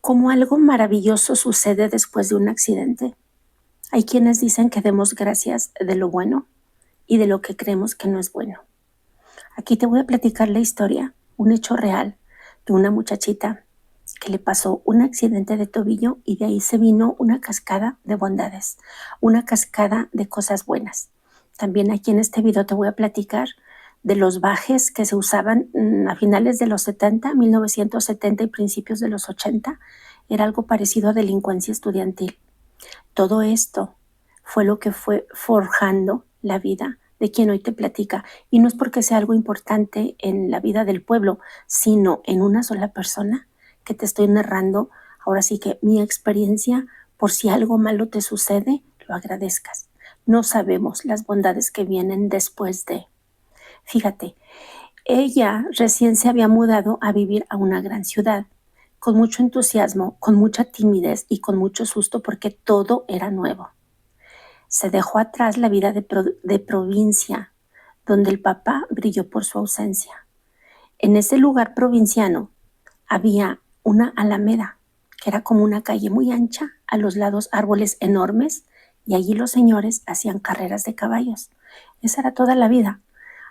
Como algo maravilloso sucede después de un accidente. Hay quienes dicen que demos gracias de lo bueno y de lo que creemos que no es bueno. Aquí te voy a platicar la historia, un hecho real de una muchachita que le pasó un accidente de tobillo y de ahí se vino una cascada de bondades, una cascada de cosas buenas. También aquí en este video te voy a platicar de los bajes que se usaban a finales de los 70, 1970 y principios de los 80. Era algo parecido a delincuencia estudiantil. Todo esto fue lo que fue forjando la vida de quien hoy te platica. Y no es porque sea algo importante en la vida del pueblo, sino en una sola persona que te estoy narrando. Ahora sí que mi experiencia, por si algo malo te sucede, lo agradezcas. No sabemos las bondades que vienen después de. Fíjate, ella recién se había mudado a vivir a una gran ciudad, con mucho entusiasmo, con mucha timidez y con mucho susto porque todo era nuevo. Se dejó atrás la vida de provincia, donde el papá brilló por su ausencia. En ese lugar provinciano había una alameda, que era como una calle muy ancha, a los lados árboles enormes, y allí los señores hacían carreras de caballos. Esa era toda la vida.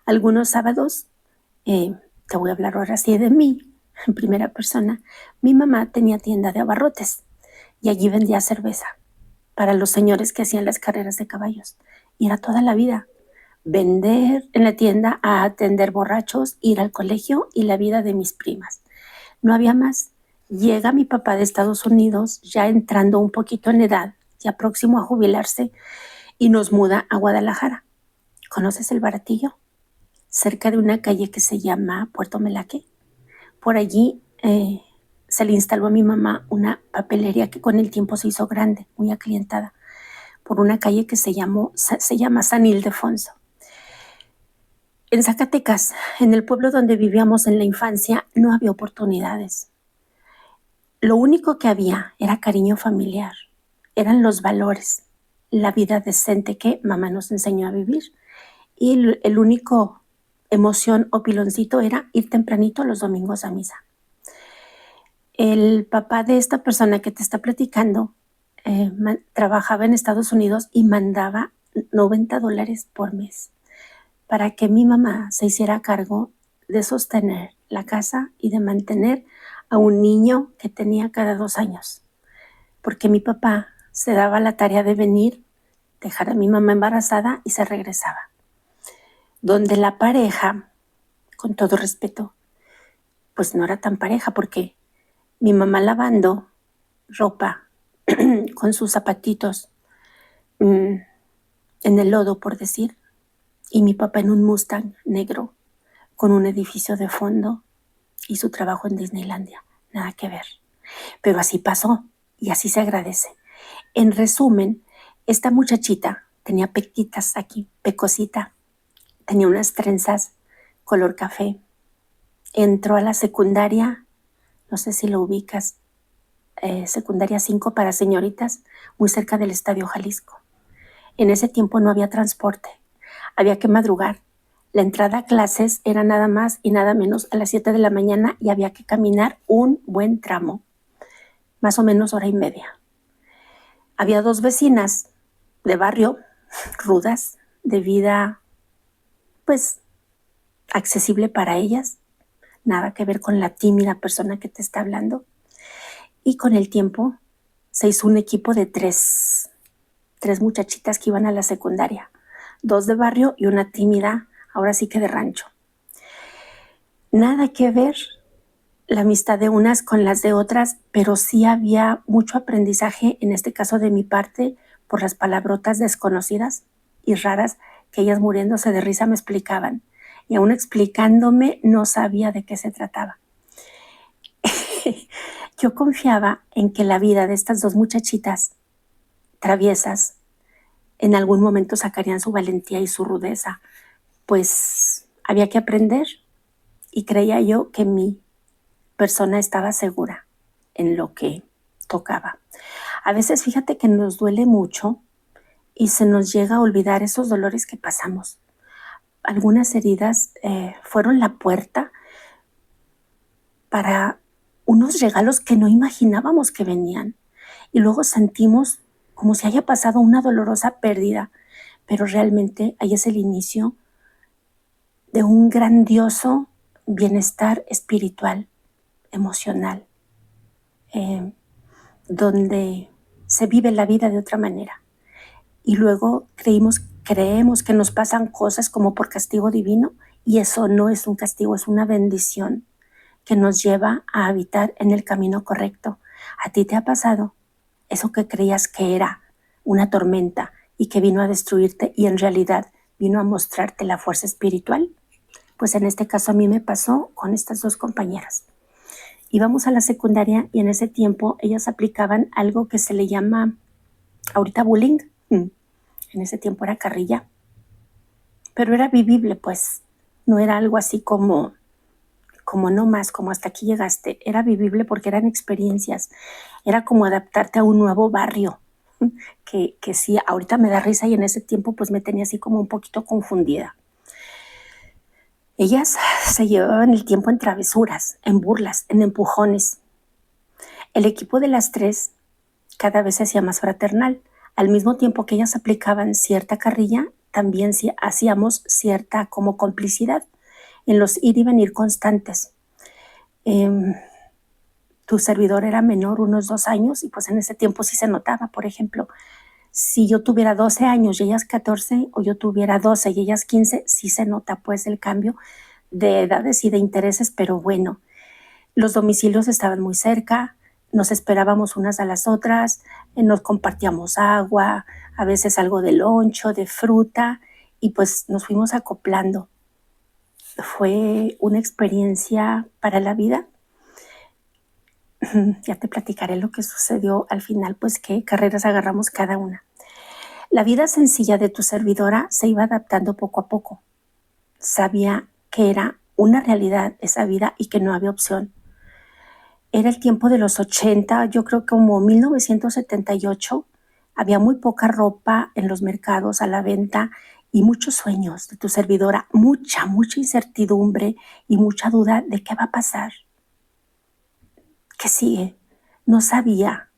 Algunos sábados, te voy a hablar ahora sí de mí, en primera persona. Mi mamá tenía tienda de abarrotes y allí vendía cerveza para los señores que hacían las carreras de caballos. Y era toda la vida. Vender en la tienda, a atender borrachos, ir al colegio y la vida de mis primas. No había más. Llega mi papá de Estados Unidos, ya entrando un poquito en edad, ya próximo a jubilarse, y nos muda a Guadalajara. ¿Conoces el Baratillo? Cerca de una calle que se llama Puerto Melaque. Por allí se le instaló a mi mamá una papelería que con el tiempo se hizo grande, muy aclientada, por una calle que se llama San Ildefonso. En Zacatecas, en el pueblo donde vivíamos en la infancia, no había oportunidades. Lo único que había era cariño familiar, eran los valores, la vida decente que mamá nos enseñó a vivir. Y el único emoción o piloncito era ir tempranito los domingos a misa. El papá de esta persona que te está platicando trabajaba en Estados Unidos y mandaba $90 por mes para que mi mamá se hiciera cargo de sostener la casa y de mantener a un niño que tenía cada 2 años. Porque mi papá se daba la tarea de venir, dejar a mi mamá embarazada y se regresaba. Donde la pareja, con todo respeto, pues no era tan pareja porque mi mamá lavando ropa con sus zapatitos en el lodo, por decir, y mi papá en un Mustang negro con un edificio de fondo y su trabajo en Disneylandia. Nada que ver. Pero así pasó y así se agradece. En resumen, esta muchachita tenía pequitas aquí, pecosita, tenía unas trenzas color café. Entró a la secundaria, no sé si lo ubicas, secundaria 5 para señoritas, muy cerca del Estadio Jalisco. En ese tiempo no había transporte, había que madrugar. La entrada a clases era nada más y nada menos a las 7 de la mañana y había que caminar un buen tramo, más o menos hora y media. Había 2 vecinas de barrio, rudas, de vida, pues, accesible para ellas, nada que ver con la tímida persona que te está hablando. Y con el tiempo se hizo un equipo de tres muchachitas que iban a la secundaria, 2 de barrio y una tímida, ahora sí que de rancho. Nada que ver la amistad de unas con las de otras, pero sí había mucho aprendizaje, en este caso de mi parte, por las palabrotas desconocidas y raras que ellas muriéndose de risa me explicaban. Y aún explicándome no sabía de qué se trataba. Yo confiaba en que la vida de estas 2 muchachitas traviesas en algún momento sacarían su valentía y su rudeza, pues había que aprender y creía yo que mi persona estaba segura en lo que tocaba. A veces fíjate que nos duele mucho y se nos llega a olvidar esos dolores que pasamos. Algunas heridas fueron la puerta para unos regalos que no imaginábamos que venían. Y luego sentimos como si haya pasado una dolorosa pérdida, pero realmente ahí es el inicio de un grandioso bienestar espiritual, emocional, donde se vive la vida de otra manera. Y luego creemos que nos pasan cosas como por castigo divino, y eso no es un castigo, es una bendición que nos lleva a habitar en el camino correcto. ¿A ti te ha pasado eso que creías que era una tormenta y que vino a destruirte y en realidad vino a mostrarte la fuerza espiritual? Pues en este caso a mí me pasó con estas dos compañeras. Íbamos a la secundaria y en ese tiempo ellas aplicaban algo que se le llama ahorita bullying. En ese tiempo era carrilla, pero era vivible, pues no era algo así como no más, como hasta aquí llegaste. Era vivible porque eran experiencias, era como adaptarte a un nuevo barrio, que sí, ahorita me da risa y en ese tiempo pues me tenía así como un poquito confundida. Ellas se llevaban el tiempo en travesuras, en burlas, en empujones. El equipo de las tres cada vez se hacía más fraternal. Al mismo tiempo que ellas aplicaban cierta carrilla, también hacíamos cierta como complicidad en los ir y venir constantes. Tu servidor era menor, unos 2 años, y pues en ese tiempo sí se notaba. Por ejemplo, si yo tuviera 12 años y ellas 14, o yo tuviera 12 y ellas 15, sí se nota pues el cambio de edades y de intereses, pero bueno, los domicilios estaban muy cerca, nos esperábamos unas a las otras, nos compartíamos agua, a veces algo de loncho, de fruta, y pues nos fuimos acoplando. Fue una experiencia para la vida. Ya te platicaré lo que sucedió al final, pues qué carreras agarramos cada una. La vida sencilla de tu servidora se iba adaptando poco a poco. Sabía que era una realidad esa vida y que no había opción. Era el tiempo de los 80, yo creo que como 1978, había muy poca ropa en los mercados a la venta y muchos sueños de tu servidora, mucha incertidumbre y mucha duda de qué va a pasar. ¿Qué sigue? No sabía.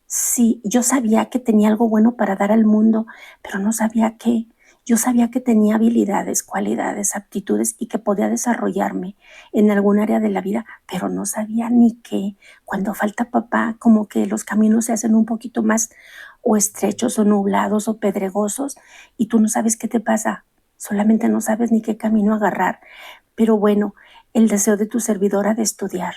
Sí, yo sabía que tenía algo bueno para dar al mundo, pero no sabía qué. Yo sabía que tenía habilidades, cualidades, aptitudes y que podía desarrollarme en algún área de la vida, pero no sabía ni qué. Cuando falta papá, como que los caminos se hacen un poquito más o estrechos o nublados o pedregosos y tú no sabes qué te pasa, solamente no sabes ni qué camino agarrar. Pero bueno, el deseo de tu servidora de estudiar,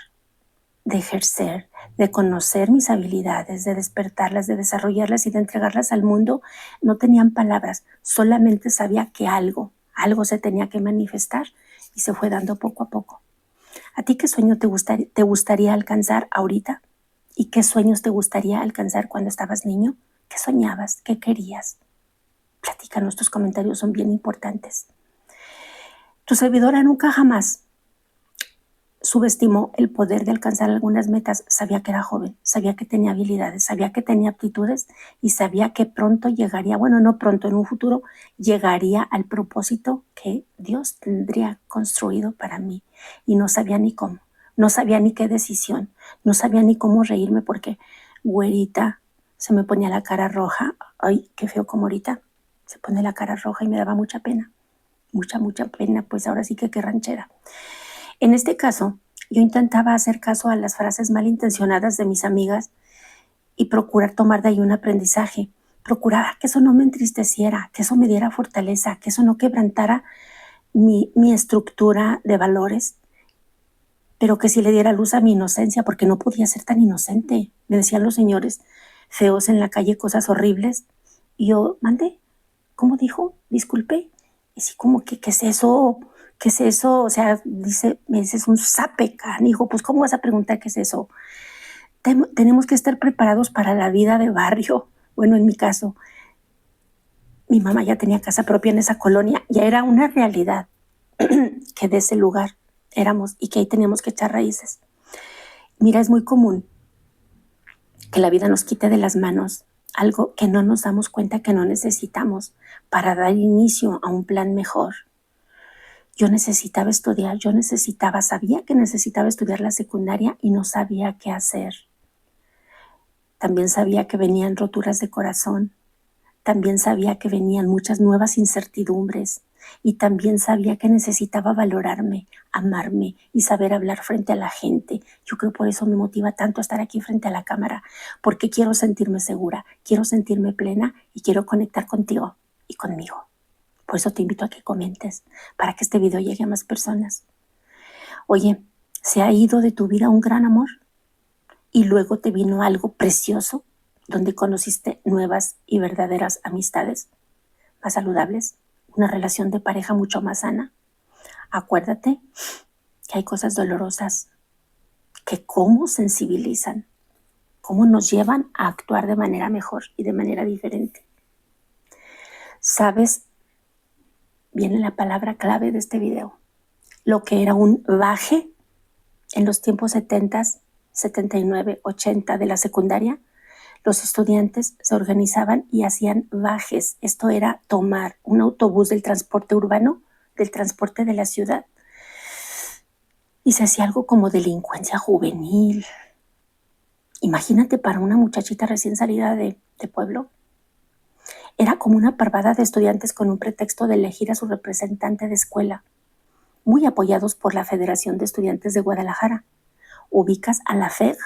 de ejercer, de conocer mis habilidades, de despertarlas, de desarrollarlas y de entregarlas al mundo, no tenían palabras, solamente sabía que algo se tenía que manifestar y se fue dando poco a poco. ¿A ti qué sueño te gustaría alcanzar ahorita? ¿Y qué sueños te gustaría alcanzar cuando estabas niño? ¿Qué soñabas? ¿Qué querías? Platícanos, tus comentarios son bien importantes. Tu servidora nunca jamás subestimó el poder de alcanzar algunas metas. Sabía que era joven, sabía que tenía habilidades, sabía que tenía aptitudes y sabía que pronto llegaría, bueno, no pronto, en un futuro llegaría al propósito que Dios tendría construido para mí. Y no sabía ni cómo, no sabía ni qué decisión, no sabía ni cómo reírme porque güerita se me ponía la cara roja. Ay, qué feo como ahorita se pone la cara roja y me daba mucha pena, mucha pena, pues ahora sí que qué ranchera. En este caso, yo intentaba hacer caso a las frases malintencionadas de mis amigas y procurar tomar de ahí un aprendizaje. Procuraba que eso no me entristeciera, que eso me diera fortaleza, que eso no quebrantara mi estructura de valores, pero que sí le diera luz a mi inocencia, porque no podía ser tan inocente. Me decían los señores feos en la calle cosas horribles y yo, mandé, ¿cómo dijo? Disculpe. Y así como que, ¿qué es eso? ¿Qué es eso? O sea, me dices un zape, canijo, pues ¿cómo vas a preguntar qué es eso? Tenemos que estar preparados para la vida de barrio. Bueno, en mi caso, mi mamá ya tenía casa propia en esa colonia, ya era una realidad que de ese lugar éramos y que ahí teníamos que echar raíces. Mira, es muy común que la vida nos quite de las manos algo que no nos damos cuenta que no necesitamos para dar inicio a un plan mejor. Yo necesitaba estudiar, sabía que necesitaba estudiar la secundaria y no sabía qué hacer. También sabía que venían roturas de corazón. También sabía que venían muchas nuevas incertidumbres. Y también sabía que necesitaba valorarme, amarme y saber hablar frente a la gente. Yo creo por eso me motiva tanto estar aquí frente a la cámara, porque quiero sentirme segura, quiero sentirme plena y quiero conectar contigo y conmigo. Por eso te invito a que comentes, para que este video llegue a más personas. Oye, ¿se ha ido de tu vida un gran amor? Y luego te vino algo precioso, donde conociste nuevas y verdaderas amistades, más saludables, una relación de pareja mucho más sana. Acuérdate que hay cosas dolorosas que cómo sensibilizan, cómo nos llevan a actuar de manera mejor y de manera diferente. ¿Sabes? Viene la palabra clave de este video. Lo que era un baje en los tiempos 70, 79, 80 de la secundaria, los estudiantes se organizaban y hacían bajes. Esto era tomar un autobús del transporte urbano, del transporte de la ciudad, y se hacía algo como delincuencia juvenil. Imagínate para una muchachita recién salida de pueblo. Era como una parvada de estudiantes con un pretexto de elegir a su representante de escuela, muy apoyados por la Federación de Estudiantes de Guadalajara. ¿Ubicas a la FEG?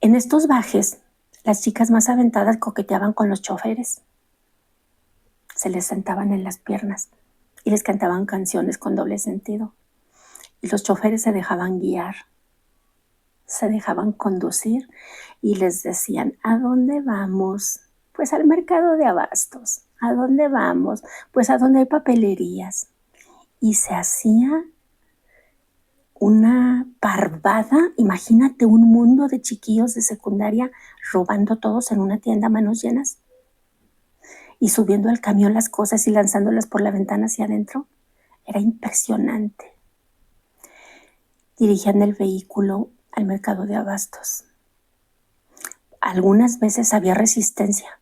En estos bajes, las chicas más aventadas coqueteaban con los choferes. Se les sentaban en las piernas y les cantaban canciones con doble sentido. Y los choferes se dejaban guiar, se dejaban conducir y les decían, ¿a dónde vamos? Pues al mercado de abastos. ¿A dónde vamos? Pues a donde hay papelerías. Y se hacía una parvada. Imagínate un mundo de chiquillos de secundaria robando todos en una tienda a manos llenas y subiendo al camión las cosas y lanzándolas por la ventana hacia adentro. Era impresionante. Dirigían el vehículo al mercado de abastos. Algunas veces había resistencia,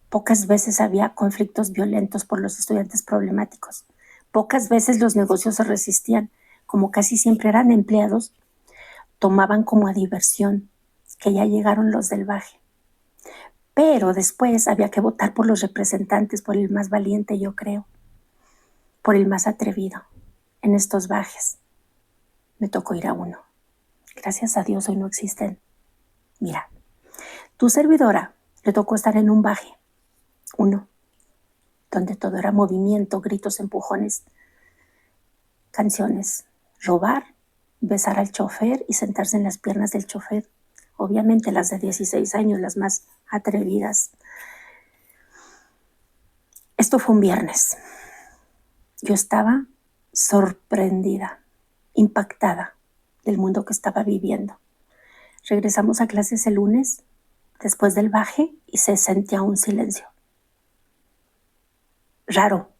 pocas veces había conflictos violentos por los estudiantes problemáticos, pocas veces los negocios se resistían, como casi siempre eran empleados, tomaban como a diversión que ya llegaron los del baje. Pero después había que votar por los representantes, por el más valiente, yo creo, por el más atrevido. En estos bajes me tocó ir a uno. Gracias a Dios hoy no existen. Mira, tu servidora le tocó estar en un baje, uno, donde todo era movimiento, gritos, empujones, canciones, robar, besar al chofer y sentarse en las piernas del chofer. Obviamente las de 16 años, las más atrevidas. Esto fue un viernes. Yo estaba sorprendida, impactada del mundo que estaba viviendo. Regresamos a clases el lunes, después del baje, y se sentía un silencio. Raro,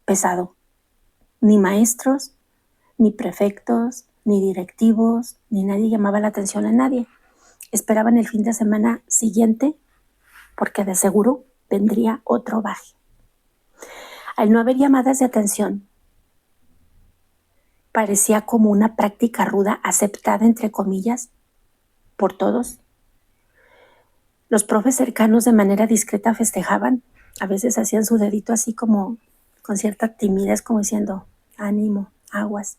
pesado. Ni maestros, ni prefectos, ni directivos, ni nadie llamaba la atención a nadie. Esperaban el fin de semana siguiente porque de seguro vendría otro baje. Al no haber llamadas de atención, parecía como una práctica ruda aceptada, entre comillas, por todos. Los profes cercanos de manera discreta festejaban. A veces hacían su dedito así como con cierta timidez, como diciendo, ánimo, aguas,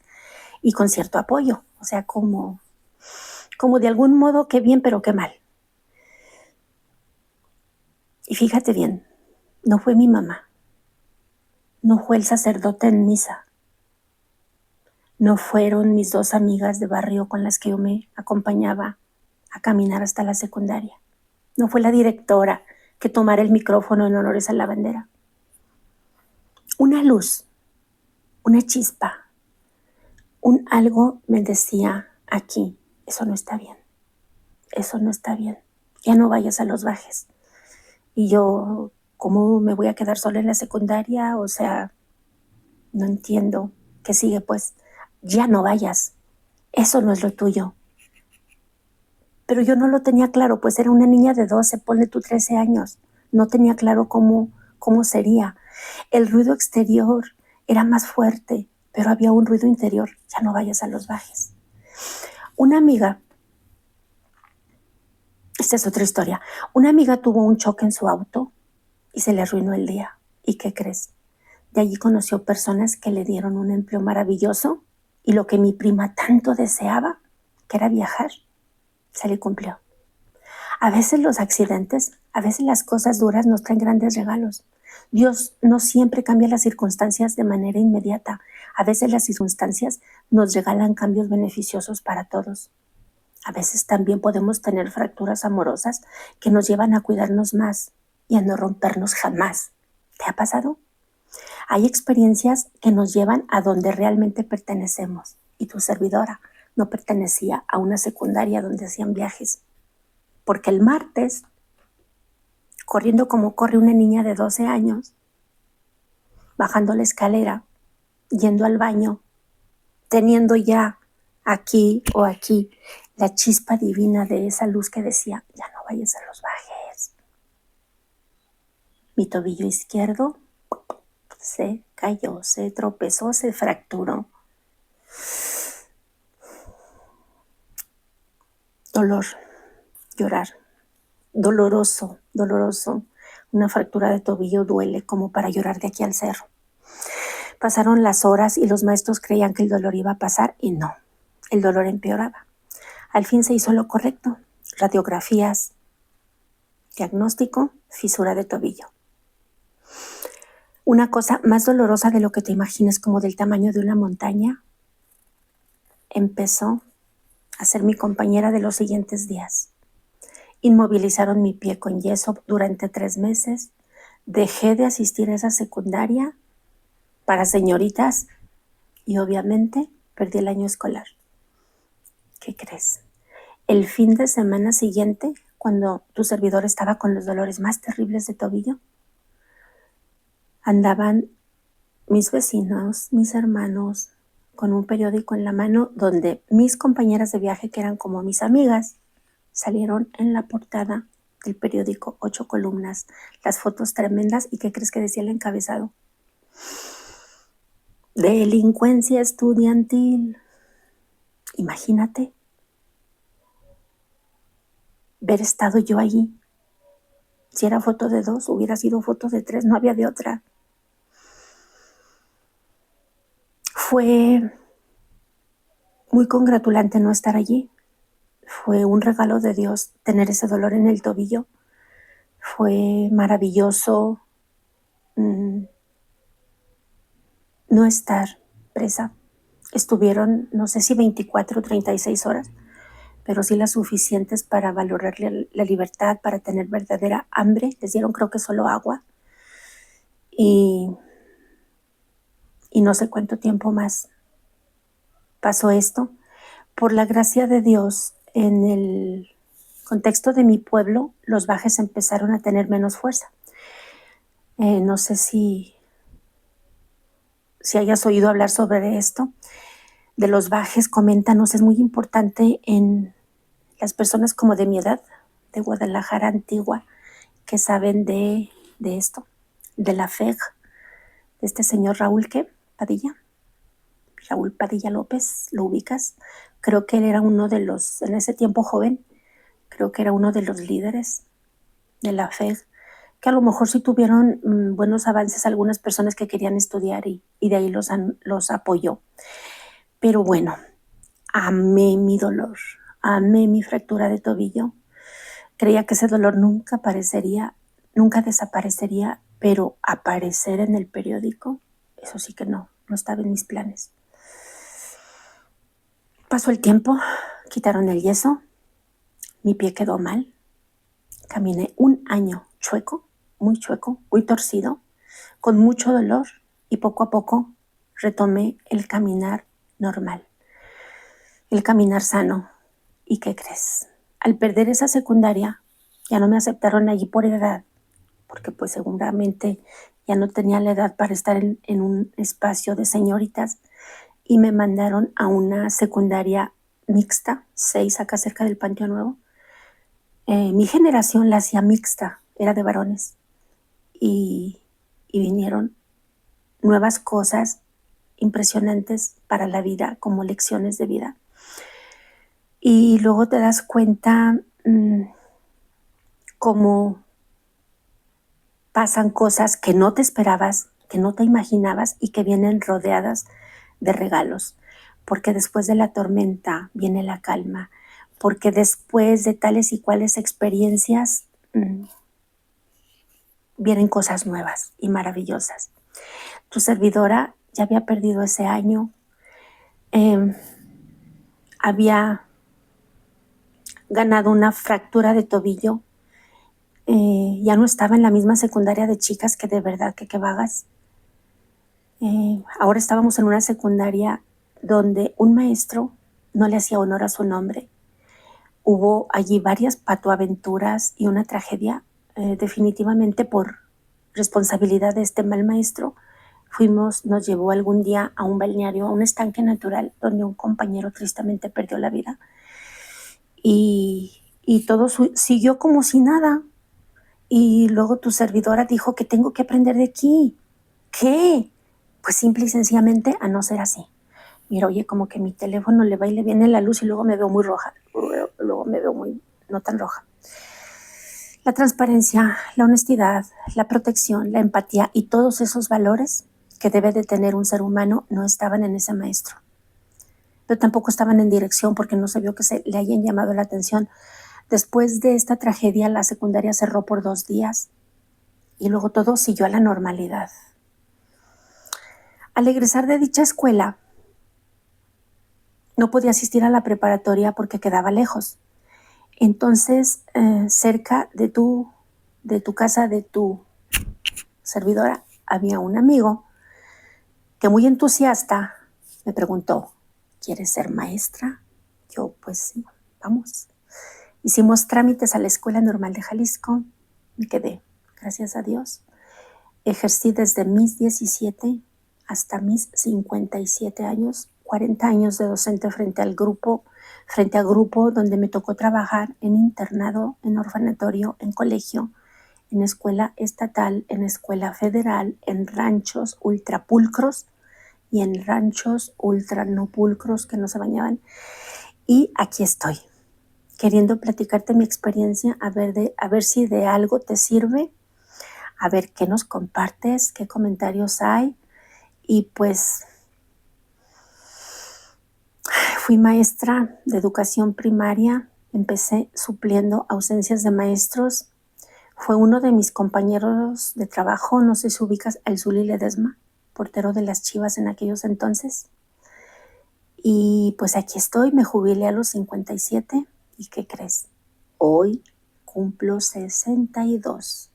y con cierto apoyo, o sea, como de algún modo, qué bien, pero qué mal. Y fíjate bien, no fue mi mamá, no fue el sacerdote en misa, no fueron mis dos amigas de barrio con las que yo me acompañaba a caminar hasta la secundaria, no fue la directora que tomara el micrófono en honores a la bandera. Una luz, una chispa, un algo me decía aquí, eso no está bien, eso no está bien, ya no vayas a los bajes. Y yo, ¿cómo me voy a quedar sola en la secundaria? O sea, no entiendo. ¿Qué sigue? Pues ya no vayas, eso no es lo tuyo. Pero yo no lo tenía claro, pues era una niña de 12, ponle tú 13 años. No tenía claro cómo sería. El ruido exterior era más fuerte, pero había un ruido interior. Ya no vayas a los bajes. Una amiga, esta es otra historia, una amiga tuvo un choque en su auto y se le arruinó el día. ¿Y qué crees? De allí conoció personas que le dieron un empleo maravilloso y lo que mi prima tanto deseaba, que era viajar, se le cumplió. A veces los accidentes, a veces las cosas duras nos traen grandes regalos. Dios no siempre cambia las circunstancias de manera inmediata. A veces las circunstancias nos regalan cambios beneficiosos para todos. A veces también podemos tener fracturas amorosas que nos llevan a cuidarnos más y a no rompernos jamás. ¿Te ha pasado? Hay experiencias que nos llevan a donde realmente pertenecemos. Y tu servidora no pertenecía a una secundaria donde hacían viajes. Porque el martes, corriendo como corre una niña de 12 años, bajando la escalera, yendo al baño, teniendo ya aquí o aquí la chispa divina de esa luz que decía, ya no vayas a los bajes. Mi tobillo izquierdo se cayó, se tropezó, se fracturó. Dolor, llorar, doloroso, doloroso. Una fractura de tobillo duele como para llorar de aquí al cerro. Pasaron las horas y los maestros creían que el dolor iba a pasar y no, el dolor empeoraba. Al fin se hizo lo correcto, radiografías, diagnóstico, fisura de tobillo. Una cosa más dolorosa de lo que te imaginas, como del tamaño de una montaña, empezó a ser mi compañera de los siguientes días. Inmovilizaron mi pie con yeso durante 3 meses, dejé de asistir a esa secundaria para señoritas y obviamente perdí el año escolar. ¿Qué crees? El fin de semana siguiente, cuando tu servidor estaba con los dolores más terribles de tobillo, andaban mis vecinos, mis hermanos, con un periódico en la mano donde mis compañeras de viaje, que eran como mis amigas, salieron en la portada del periódico, 8 columnas, las fotos tremendas. ¿Y qué crees que decía el encabezado? Delincuencia estudiantil. Imagínate haber estado yo allí. Si era foto de 2, hubiera sido foto de 3, no había de otra. Fue muy congratulante no estar allí. Fue un regalo de Dios tener ese dolor en el tobillo. Fue maravilloso no estar presa. Estuvieron, no sé si 24 o 36 horas, pero sí las suficientes para valorar la libertad, para tener verdadera hambre. Les dieron creo que solo agua. Y no sé cuánto tiempo más pasó esto. Por la gracia de Dios, en el contexto de mi pueblo, los bajes empezaron a tener menos fuerza. No sé si hayas oído hablar sobre esto. De los bajes, coméntanos, es muy importante en las personas como de mi edad, de Guadalajara Antigua, que saben de esto, de la FEG, de este señor Raúl Padilla. Raúl Padilla López, ¿lo ubicas? Creo que él era uno de los, en ese tiempo joven, creo que era uno de los líderes de la FEG, que a lo mejor sí tuvieron buenos avances algunas personas que querían estudiar y de ahí los apoyó. Pero bueno, amé mi dolor, amé mi fractura de tobillo. Creía que ese dolor nunca desaparecería, pero aparecer en el periódico, eso sí que no estaba en mis planes. Pasó el tiempo, quitaron el yeso, mi pie quedó mal, caminé un año chueco, muy torcido, con mucho dolor y poco a poco retomé el caminar normal, el caminar sano. ¿Y qué crees? Al perder esa secundaria, ya no me aceptaron allí por edad, porque pues seguramente ya no tenía la edad para estar en un espacio de señoritas, y me mandaron a una secundaria mixta, 6, acá cerca del Panteón Nuevo. Mi generación la hacía mixta, era de varones. Y y vinieron nuevas cosas impresionantes para la vida, como lecciones de vida. Y luego te das cuenta cómo pasan cosas que no te esperabas, que no te imaginabas y que vienen rodeadas de regalos. Porque después de la tormenta viene la calma. Porque después de tales y cuales experiencias vienen cosas nuevas y maravillosas. Tu servidora ya había perdido ese año. Había ganado una fractura de tobillo. Ya no estaba en la misma secundaria de chicas, que de verdad que vagas. Ahora estábamos en una secundaria donde un maestro no le hacía honor a su nombre. Hubo allí varias patoaventuras y una tragedia, definitivamente por responsabilidad de este mal maestro. Nos llevó algún día a un balneario, a un estanque natural, donde un compañero tristemente perdió la vida. Y todo siguió como si nada. Y luego tu servidora dijo que tengo que aprender de aquí. ¿Qué? Pues simple y sencillamente a no ser así. Mira, oye, como que mi teléfono le va y le viene la luz y luego me veo muy roja. Luego me veo muy no tan roja. La transparencia, la honestidad, la protección, la empatía y todos esos valores que debe de tener un ser humano no estaban en ese maestro. Pero tampoco estaban en dirección, porque no se vio que se le hayan llamado la atención. Después de esta tragedia, la secundaria cerró por 2 días y luego todo siguió a la normalidad. Al egresar de dicha escuela, no podía asistir a la preparatoria porque quedaba lejos. Entonces, cerca de tu casa, de tu servidora, había un amigo que, muy entusiasta, me preguntó: ¿quieres ser maestra? Yo, pues sí, vamos. Hicimos trámites a la Escuela Normal de Jalisco. Me quedé, gracias a Dios. Ejercí desde mis 17 hasta mis 57 años, 40 años de docente frente a grupo, donde me tocó trabajar en internado, en orfanatorio, en colegio, en escuela estatal, en escuela federal, en ranchos ultrapulcros y en ranchos ultra no pulcros que no se bañaban. Y aquí estoy, queriendo platicarte mi experiencia, a ver si de algo te sirve, a ver qué nos compartes, qué comentarios hay. Y pues fui maestra de educación primaria, empecé supliendo ausencias de maestros. Fue uno de mis compañeros de trabajo, no sé si ubicas, el Zuli Ledesma, portero de las Chivas en aquellos entonces. Y pues aquí estoy, me jubilé a los 57. ¿Y qué crees? Hoy cumplo 62.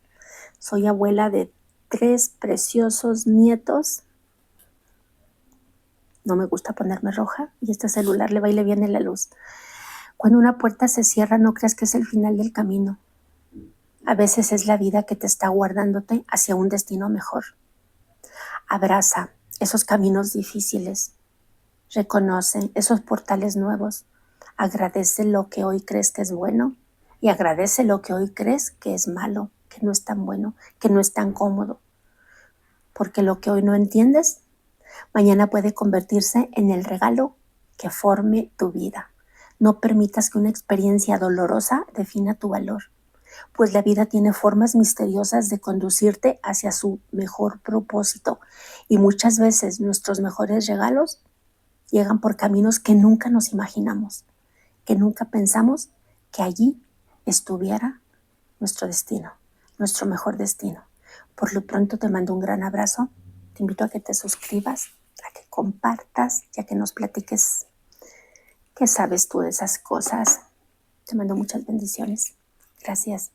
Soy abuela de 3 preciosos nietos. No me gusta ponerme roja y este celular le va y le viene la luz. Cuando una puerta se cierra, no creas que es el final del camino. A veces es la vida que te está guardándote hacia un destino mejor. Abraza esos caminos difíciles. Reconoce esos portales nuevos. Agradece lo que hoy crees que es bueno y agradece lo que hoy crees que es malo, que no es tan bueno, que no es tan cómodo. Porque lo que hoy no entiendes, mañana puede convertirse en el regalo que forme tu vida. No permitas que una experiencia dolorosa defina tu valor, pues la vida tiene formas misteriosas de conducirte hacia su mejor propósito, y muchas veces nuestros mejores regalos llegan por caminos que nunca nos imaginamos, que nunca pensamos que allí estuviera nuestro destino, nuestro mejor destino. Por lo pronto te mando un gran abrazo. Te invito a que te suscribas, a que compartas, ya que nos platiques qué sabes tú de esas cosas. Te mando muchas bendiciones. Gracias.